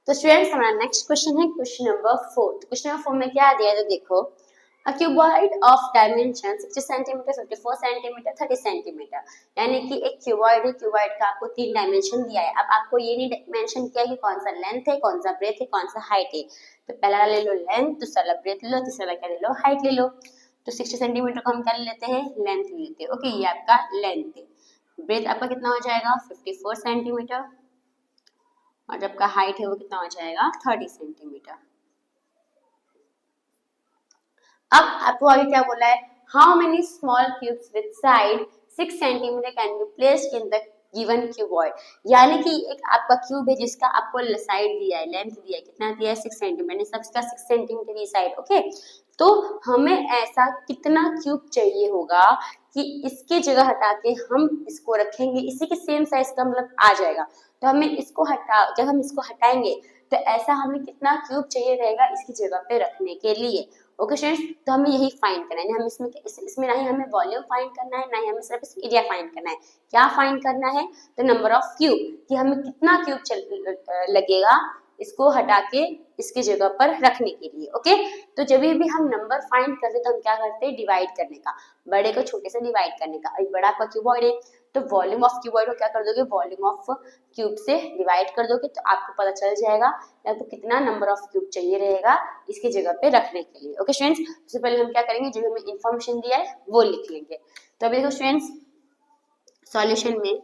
तो स्टूडेंट्स हमारा next question है क्वेश्चन नंबर 4। तो क्वेश्चन नंबर 4 में क्या दिया है तो देखो, a cuboid of dimension 60 centimetre, 54 centimetre, 30 centimetre, यानी कि एक क्यूबॉइड है। क्यूबॉइड का आपको 3 डायमेंशन दिया है। अब आपको ये नहीं मेंशन किया कि कौन सा लेंथ है, कौन सा ब्रेथ है, कौन सा हाइट है। तो पहला ले लो लेंथ, दूसरा वाला ब्रेथ ले लो, तीसरा वाला क्या ले लो, हाइट ले लो। तो 60 सेंटीमीटर को हम क्या ले लेते हैं, लेंथ ले लेते हैं। ओके, ये आपका लेंथ है। ब्रेथ आपका कितना हो जाएगा, 54 सेंटीमीटर, और जब का हाइट है वो कितना हो जाएगा, 30 सेंटीमीटर। अब आपको आगे क्या बोला है, how many small cubes with side 6 centimetre can be placed in the given cuboid, यानी कि एक आपका क्यूब है जिसका आपको साइड दिया है, लेंथ दिया है, कितना दिया है, 6 सेंटीमीटर, सबका 6 सेंटीमीटर की साइड। ओके, तो हमें ऐसा कितना क्यूब चाहिए होगा कि इसकी जगह हटा के हम इसको रखेंगे, इसी के सेम साइज का मतलब आ जाएगा। तो हमें इसको जब हम इसको हटाएंगे तो ऐसा हमें कितना क्यूब चाहिए रहेगा इसकी जगह पे रखने के लिए। ओके स्टूडेंट्स, तो हमें यही फाइंड करना है। हम इसमें ना ही हमें वॉल्यूम फाइंड करना है, ना ही हमें सिर्फ इस एरिया फाइंड करना है। क्या फाइंड करना है, तो नंबर ऑफ क्यूब, कि हमें कितना क्यूब लगेगा इसको हटा के इसकी जगह पर रखने के लिए। ओके, तो जब भी हम नंबर फाइंड करते तो हम क्या करते हैं, डिवाइड करने का, बड़े को छोटे से डिवाइड करने का। एक बड़ा आपका क्यूबॉइड है तो वॉल्यूम ऑफ क्यूबॉइड को क्या कर दोगे, वॉल्यूम ऑफ क्यूब से डिवाइड कर दोगे, तो आपको पता चल जाएगा आपको कितना नंबर ऑफ क्यूब चाहिए रहेगा इसकी जगह पे रखने के लिए। ओके स्टूडेंट्स, सबसे पहले हम क्या करेंगे, जो हमें इंफॉर्मेशन दिया है वो लिख लेंगे। तो अभी देखो स्टूडेंट्स, सॉल्यूशन में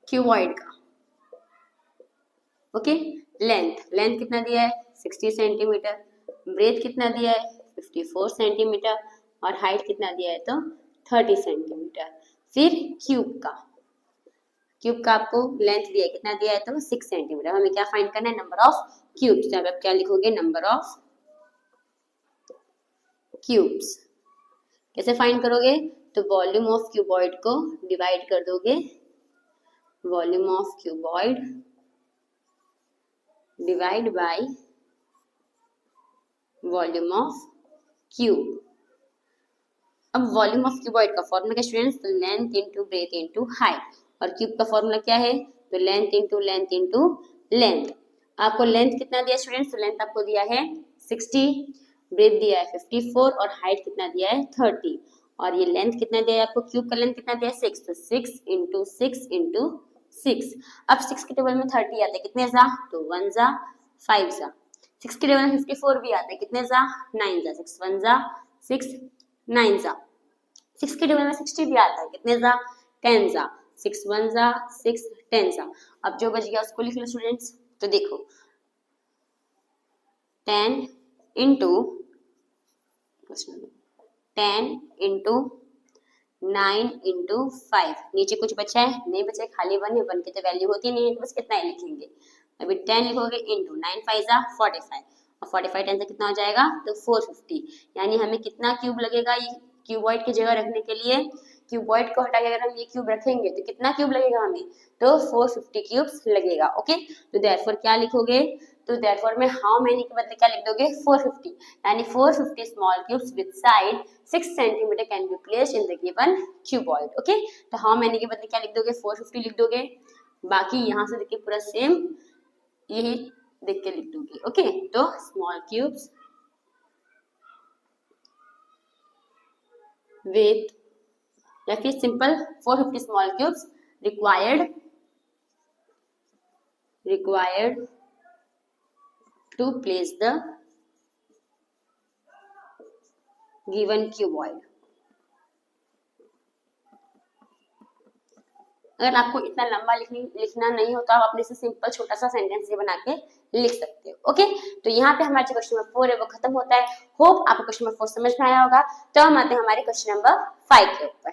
क्यूबॉइड का ओके, लेंथ कितना दिया है, 60 सेंटीमीटर, ब्रेथ कितना दिया है, 54 सेंटीमीटर, और हाइट कितना दिया है, तो 30 सेंटीमीटर। फिर क्यूब का आपको लेंथ दिया है, कितना दिया है, तो 6 सेंटीमीटर। हमें क्या फाइंड करना है, नंबर ऑफ क्यूब्स। तो आप क्या लिखोगे, नंबर ऑफ क्यूब्स। कैसे फाइंड करोगे, तो वॉल्यूम ऑफ क्यूबॉइड को डिवाइड कर दोगे, volume of cuboid divide by volume of cube. अब वॉल्यूम ऑफ क्यूबॉइड का फॉर्मूला क्या स्टूडेंट्स, तो length into breadth into height, और क्यूब का फॉर्मूला क्या है, तो लेंथ इंटू लेंथ। आपको लेंथ कितना दिया स्टूडेंट्स, तो लेंथ आपको दिया है 60, ब्रेथ दिया है 54, और हाइट कितना दिया है 30, और ये लेंथ कितना दिया है आपको, क्यूब का लेंथ कितना दिया है 6, तो 6 इंटू 6 इंटू 6। अब 6 के टेबल में 30 आता है, कितने जा, तो 1 जा 5 जा। 6 के टेबल में 54 भी आता है, कितने जा, 9 जा, 6 1 जा 6 9 जा। 6 के टेबल में 60 भी आता है, कितने जा, 10 जा, 6 1 जा 6 10 जा। अब जो बच गया उसको लिख लो स्टूडेंट्स। तो देखो 10 इंटू 9 इंटू 5, नीचे कुछ बचा है, नहीं बचा है, खाली 1 है, 1 की तो वैल्यू होती नहीं है, तो बस कितना ही लिखेंगे। अभी 10 लिखोगे इंटू 9 5 जा 45, और 45 10 से कितना हो जाएगा, तो 450। यानी हमें कितना क्यूब लगेगा ये क्यूबॉइड की जगह रखने के लिए, क्यूबॉइड को हटा के अगर हम ये क्यूब रखेंगे तो कितना क्यूब लगेगा हमें, तो 450 क्यूब्स लगेगा। ओके, तो देयरफॉर क्या लिखोगे, तो देयरफॉर में हाउ मेनी के बदले क्या लिख दोगे, 450, यानी 450 small cubes with side 6 centimetre can be placed in the given cuboid. Okay, तो हाउ मेनी के बदले क्या लिख दोगे, 450 लिख दोगे, बाकी यहाँ से देखिए पूरा सेम यही देख के लिख दोगे। ओके, तो स्मॉल क्यूब्स विथ, या फिर simple 450 small cubes required to place the given cuboid। अगर आपको इतना लंबा लिखना नहीं होता, आप अपने से सिंपल छोटा सा सेंटेंस ये बना के लिख सकते हो। ओके, तो यहाँ पे हमारा जो क्वेश्चन नंबर 4 है वो खत्म होता है। होप आपको क्वेश्चन नंबर 4 समझ में आया होगा। तो हम आते हैं हमारे क्वेश्चन नंबर 5 के ऊपर।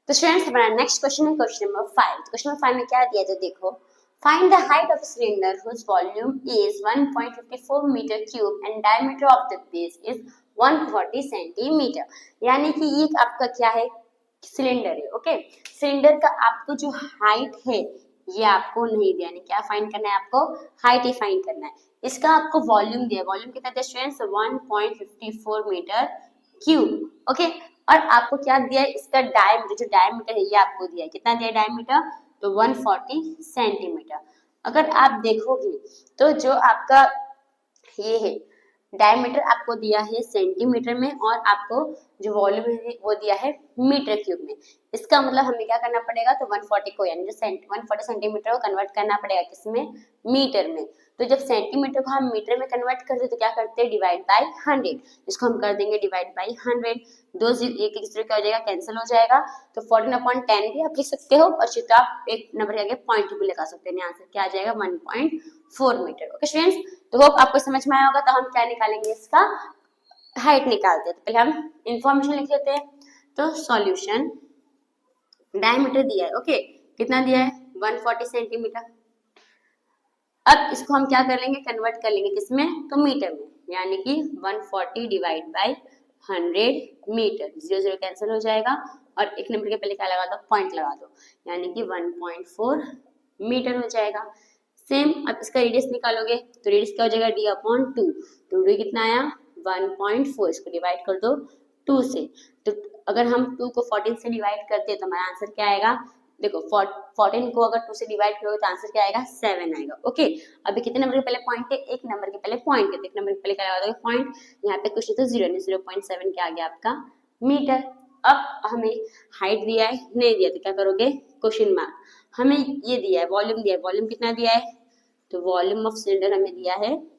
तो स्टूडेंट्स हमारा नेक्स्ट क्वेश्चन है क्वेश्चन नंबर 5। तो क्वेश्चन नंबर 5 में क्या दिया है, तो देखो, find the height of a cylinder whose volume is 1.54 meter cube and diameter of the base is 140 centimeter। यानी कि ये आपका क्या है, सिलेंडर है। ओके, सिलेंडर का आपको जो हाइट है ये आपको नहीं दिया, यानी क्या फाइंड करना है, आपको हाइट ही फाइंड करना है। इसका आपको वॉल्यूम दिया, वॉल्यूम कितना दिया स्टूडेंट्स, 1.54 मीटर क्यूब। ओके, और आपको क्या दिया है, इसका डायमीटर, जो डायमीटर है ये आपको दिया है, कितना दिया है डायमीटर, तो 140 सेंटीमीटर। अगर आप देखोगे तो जो आपका ये है डायमीटर आपको दिया है सेंटीमीटर में और आपको जो वॉल्यूम है वो दिया है मीटर क्यूब में। इसका मतलब हमें क्या करना पड़ेगा, तो 140 को यानी जो 140 सेंटीमीटर को कन्वर्ट करना पड़ेगा किसमें, मीटर में। तो जब सेंटीमीटर को हम मीटर में कन्वर्ट करते तो क्या करते हैं, डिवाइड बाय 100। इसको हम कर देंगे डिवाइड बाय 100, दो एक दूसरे का हो जाएगा, कैंसिल हो जाएगा। तो 14/10 भी आप लिख सकते हो और चित्र आप एक नंबर के आगे पॉइंट भी लगा सकते हैं। आंसर क्या आ जाएगा 1.4 मीटर। ओके स्टूडेंट्स, तो होप आपको समझ में आया होगा। तो हम क्या निकालेंगे, इसका हाइट निकालते हैं। तो पहले हम इंफॉर्मेशन लिख लेते हैं। तो सॉल्यूशन डायमीटर दिया है, ओके कितना दिया है 140 सेंटीमीटर। अब इसको हम क्या कर लेंगे, कन्वर्ट कर लेंगे किसमें, तो मीटर में, यानी कि 140 डिवाइड बाय 100 मीटर। 0 0 कैंसिल हो जाएगा और एक नंबर के पहले क्या लगा दो, पॉइंट लगा दो, यानी कि 1.4 मीटर हो जाएगा। सेम अब इसका रेडियस निकालोगे तो रेडियस क्या हो जाएगा, d/2। तो d कितना आया 1.4, इसको डिवाइड कर दो 2 से। तो अगर हम 2 को 14 से डिवाइड करते हैं तो हमारा आंसर क्या आएगा, देखो 14 को अगर 2 से डिवाइड करोगे तो आंसर क्या आएगा 7 आएगा। ओके, अभी कितने नंबर के पहले पॉइंट है, एक नंबर के पहले पॉइंट है, तो एक नंबर के पहले क्या लगा दोगे, पॉइंट। यहाँ पे कुछ नहीं तो 0 नहीं, 0.7 क्या आ गया आपका मीटर। अब हमें हाइट दिया है, नहीं दिया तो क्या करोगे, क्वेश्चन मार्क। हमें ये दिया है वॉल्यूम दिया है, वॉल्यूम कितना दिया है, तो वॉल्यूम ऑफ सिलेंडर हमें दिया है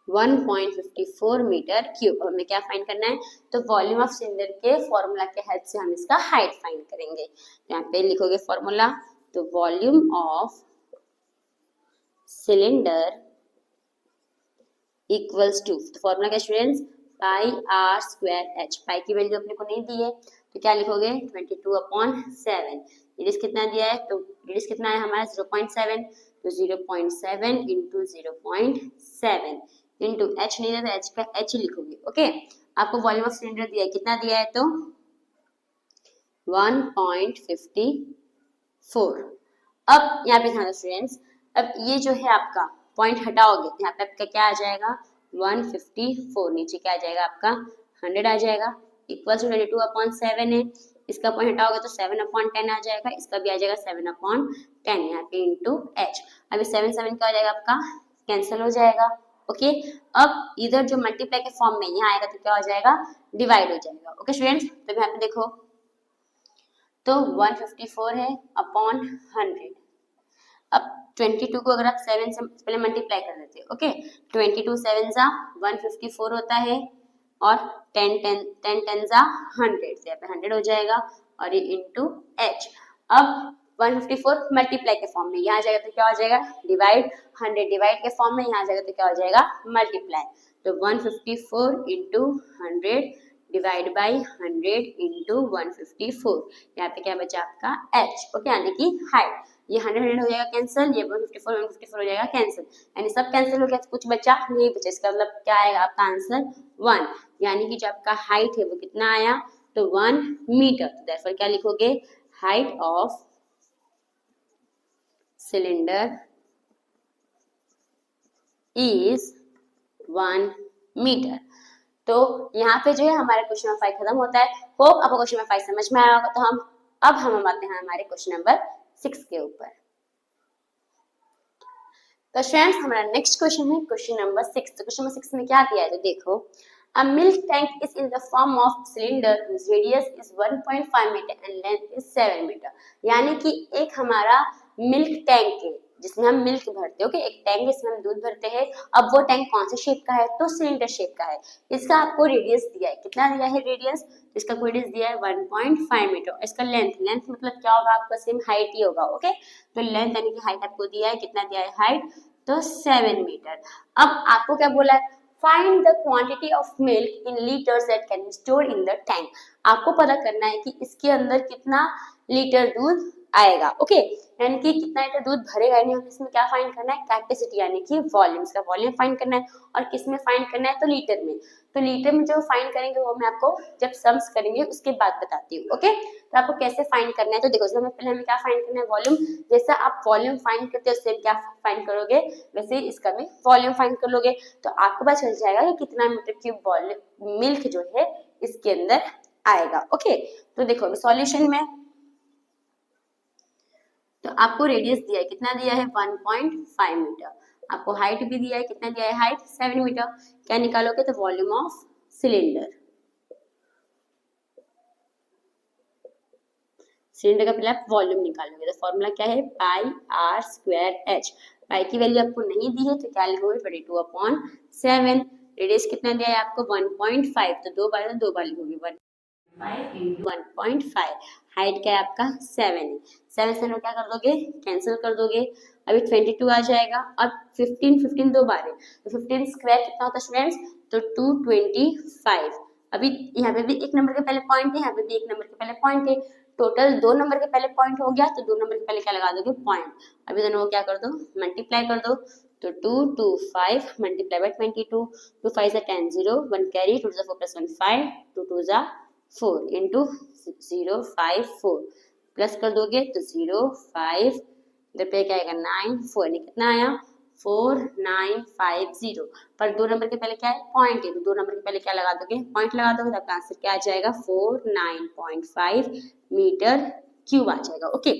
1.54 मीटर क्यूब। हमें क्या फाइंड करना है, तो वॉल्यूम ऑफ सिलेंडर के फॉर्मूला के हेल्प से हम इसका हाइट फाइंड करेंगे। यहाँ पे लिखोगे फॉर्मूला, तो volume of cylinder equals to, तो फॉर्मूला क्या students, pi R square H. Pi की वैल्यू अपने को नहीं दी है तो क्या लिखोगे 22/7। रेडियस कितना दिया है, तो रेडियस कितना है हमारा 0.7, तो 0.7 इंटू 0.7 इंटू एच नहीं है तो एच का एच लिखोगे। ओके, आपको वॉल्यूम ऑफ सिलेंडर दिया है, कितना दिया है, तो 1.54। अब यहाँ पे ध्यान स्टूडेंट्स, अब ये जो है आपका पॉइंट हटाओगे, यहाँ पे आपका क्या आ जाएगा 154, नीचे क्या आ जाएगा आपका 100 आ जाएगा, इक्वल टू 22/7 है। इसका पॉइंट हटाओगे तो 7/10 आ जाएगा, इसका भी आ जाएगा 7/10, यहाँ पे इंटू एच। अभी 7 7 क्या हो जाएगा आपका, कैंसिल हो जाएगा। ओके, अब इधर जो मल्टीप्लाई के फॉर्म में यहाँ आएगा तो क्या हो जाएगा, डिवाइड हो जाएगा। ओके स्टूडेंट्स, तो यहाँ पे देखो तो 154 है अपॉन 100। अब 22 को अगर आप 7 से पहले मल्टीप्लाई कर देते हो, ओके 22 7 जा 154 होता है और 10 10 10 10 जा 100, से यहाँ पे 100 हो जाएगा और ये इंटू एच। अब 154 मल्टीप्लाई के फॉर्म में, यहाँ जाएगा तो क्या हो जाएगा डिवाइड, 100 डिवाइड के फॉर्म में, यहाँ जाएगा तो क्या हो जाएगा मल्टीप्लाई। तो 154 इंटू 100 डिवाइड बाई 100 इंटू 154, यहाँ पे क्या बचा आपका h। ओके, यानी कि हाइट, ये 100 हो जाएगा कैंसिल, ये 154 हो जाएगा कैंसिल, यानी सब कैंसिल हो गया, कुछ बचा नहीं बचा। इसका मतलब क्या आएगा आपका आंसर 1, यानी कि जो आपका हाइट है वो कितना आया, तो 1 मीटर। तो देयरफॉर क्या लिखोगे, height of cylinder is 1 metre. तो यहाँ पे जो है हमारा क्वेश्चन नंबर 5 खत्म होता है। होप आपको क्वेश्चन नंबर 5 समझ में आया होगा। तो हम आते हैं हमारे क्वेश्चन नंबर 6 के ऊपर। तो स्टूडेंट्स, हमारा नेक्स्ट क्वेश्चन है क्वेश्चन नंबर 6। तो क्वेश्चन नंबर 6 में क्या दिया है, तो देखो, a milk tank is in the form of cylinder whose radius is 1.5 meter and length is 7 meter। यानी कि एक हमारा मिल्क टैंक है जिसमें हम मिल्क भरते हैं। ओके, एक टैंक जिसमें हम दूध भरते हैं। अब वो टैंक कौन से शेप का है, तो सिलेंडर शेप का है। इसका आपको रेडियस दिया है, कितना दिया है रेडियस, इसका रेडियस दिया है 1.5 मीटर। इसका लेंथ मतलब क्या होगा आपका, सेम हाइट ही होगा। ओके, तो लेंथ यानी कि हाइट आपको दिया है, कितना दिया है हाइट, तो 7 मीटर। अब आपको क्या बोला है, find the quantity of milk in litres that can be stored in the tank. आपको पता करना है कि इसके अंदर कितना लीटर दूध आएगा। ओके, यानी कि कितना लीटर दूध भरेगा, यानी हमें इसमें क्या फाइंड करना है, कैपेसिटी यानी कि वॉल्यूम। इसका वॉल्यूम फाइंड करना है और किसमें फाइंड करना है, तो लीटर में। तो लीटर में जो फाइंड करेंगे वो मैं आपको जब सम्स करेंगे उसके बाद बताती हूँ। ओके, तो आपको कैसे फाइंड करना है, तो देखो पहले हमें क्या फाइंड करना है, वॉल्यूम। जैसा आप वॉल्यूम फाइंड करते हो उससे क्या फाइंड करोगे, वैसे ही इसका भी वॉल्यूम फाइंड कर लोगे। तो आपको पता चल जाएगा कि कितना मीटर क्यूब वॉल्यूम मिल्क जो है इसके अंदर आएगा। ओके, तो देखो सॉल्यूशन में तो आपको रेडियस दिया है, कितना दिया है 1.5 मीटर, आपको हाइट भी दिया है, कितना दिया है हाइट 7 मीटर। क्या निकालोगे तो वॉल्यूम ऑफ सिलेंडर, सिलेंडर का पहले आप वॉल्यूम निकालोगे तो फॉर्मूला क्या है पाई आर स्क्वायर एच। पाई की वैल्यू आपको नहीं दी है तो क्या लिखोगे 22/7। रेडियस कितना दिया है आपको 1.5, तो दो बार लिखोगे 1.5 इंटू 1.5। हाइट क्या है आपका 7 है, 7 से क्या कर दोगे कैंसिल कर दोगे, अभी 22 आ जाएगा। अब 15 दो बार है तो 15 स्क्वायर कितना होता है स्टूडेंट्स, तो 225। अभी यहाँ पे भी एक नंबर के पहले पॉइंट है, यहाँ पे भी एक नंबर के पहले पॉइंट है, टोटल दो नंबर के पहले पॉइंट हो गया तो दो नंबर के पहले क्या लगा दोगे पॉइंट। अभी दोनों को क्या कर दो मल्टीप्लाई कर दो, तो 225 multiply by 22, 2 5 10 0 1 carry 2 4 plus 1 5 2 2 4 into 054 plus कर दोगे तो 05 इधर पे क्या आएगा 9 4 कितना आया 4950। पर दो नंबर के पहले क्या है पॉइंट है, तो दो नंबर के पहले क्या लगा दोगे पॉइंट लगा दोगे, तो आपका आंसर क्या आ जाएगा 49.5 मीटर क्यूब आ जाएगा। ओके,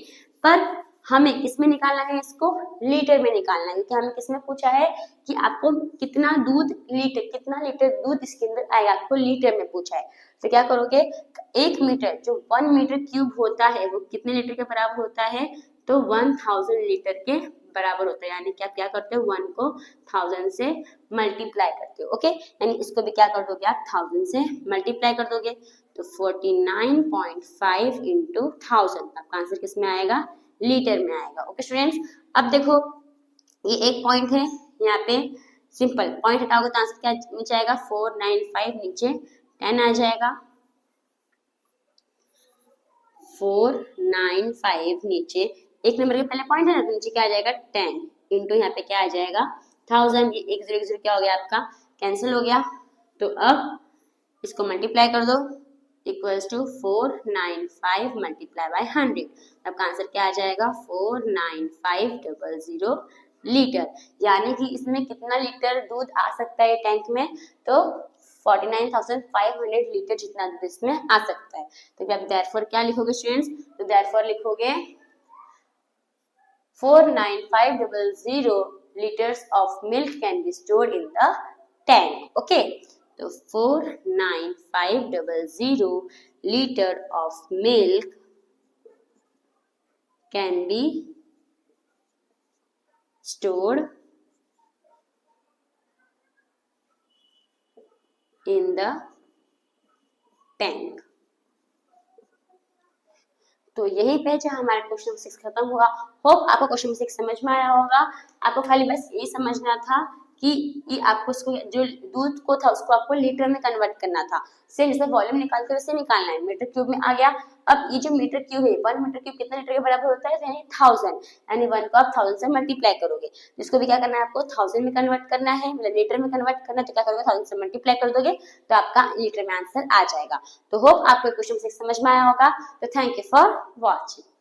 पर हमें किसमें निकालना है इसको लीटर में निकालना है, क्योंकि हमें किसमें पूछा है कि आपको कितना लीटर दूध इसके अंदर आएगा, आपको लीटर में पूछा है। तो क्या करोगे 1 मीटर जो 1 मीटर क्यूब होता है वो कितने लीटर के बराबर होता है, तो 1000 लीटर के बराबर होता है। यानी कि आप क्या करते हो 1 को 1000 से मल्टीप्लाई करते हो। ओके, यानी इसको भी क्या कर दोगे आप 1000 से मल्टीप्लाई कर दोगे, तो 49.5 इंटू 1000 आपका आंसर किसमें आएगा लीटर में आएगा। ओके स्टूडेंट्स, अब देखो ये एक पॉइंट है, यहाँ पे सिंपल पॉइंट हटाओगे तो आंसर क्या नीचे आएगा 495, नीचे 10 आ जाएगा 495 नीचे एक नंबर के पहले पॉइंट है ना, तो नीचे क्या आ जाएगा 10 इंटू यहाँ पे क्या आ जाएगा 1000। ये एक जीरो क्या हो गया आपका कैंसिल हो गया, तो अब इसको मल्टीप्लाई कर दो इक्वल्स टू 495 मल्टीप्लाई बाय 100, आपका आंसर क्या आ जाएगा 49500 लीटर। यानी कि इसमें कितना लीटर दूध आ सकता है टैंक में, तो 49,500 लीटर जितना दूध इसमें आ सकता है। तो आप देयरफॉर क्या लिखोगे स्टूडेंट्स, तो देयरफॉर लिखोगे 49500 liters of milk can be stored in the tank. Okay, so 49500 liter of milk can be stored in the tank. तो यही पे जो हमारा क्वेश्चन 6 खत्म हुआ। होप आपको क्वेश्चन 6 समझ में आया होगा। आपको खाली बस ये समझना था कि आपको उसको जो दूध को था उसको आपको लीटर में कन्वर्ट करना था। सेम जैसे वॉल्यूम निकालते वैसे निकालना है। मीटर क्यूब में आ गया। अब ये जो मीटर क्यूब है 1 मीटर क्यूब कितने लीटर के बराबर होता है, यानी 1000, यानी 1 को आप 1000 से मल्टीप्लाई करोगे। जिसको भी क्या करना है आपको 1000 में कन्वर्ट करना है, मतलब लीटर में कन्वर्ट करना है, तो क्या करोगे 1000 से मल्टीप्लाई कर दोगे तो आपका लीटर में आंसर आ जाएगा। तो होप आपको क्वेश्चन 6 समझ में आया होगा। तो थैंक यू फॉर वॉचिंग।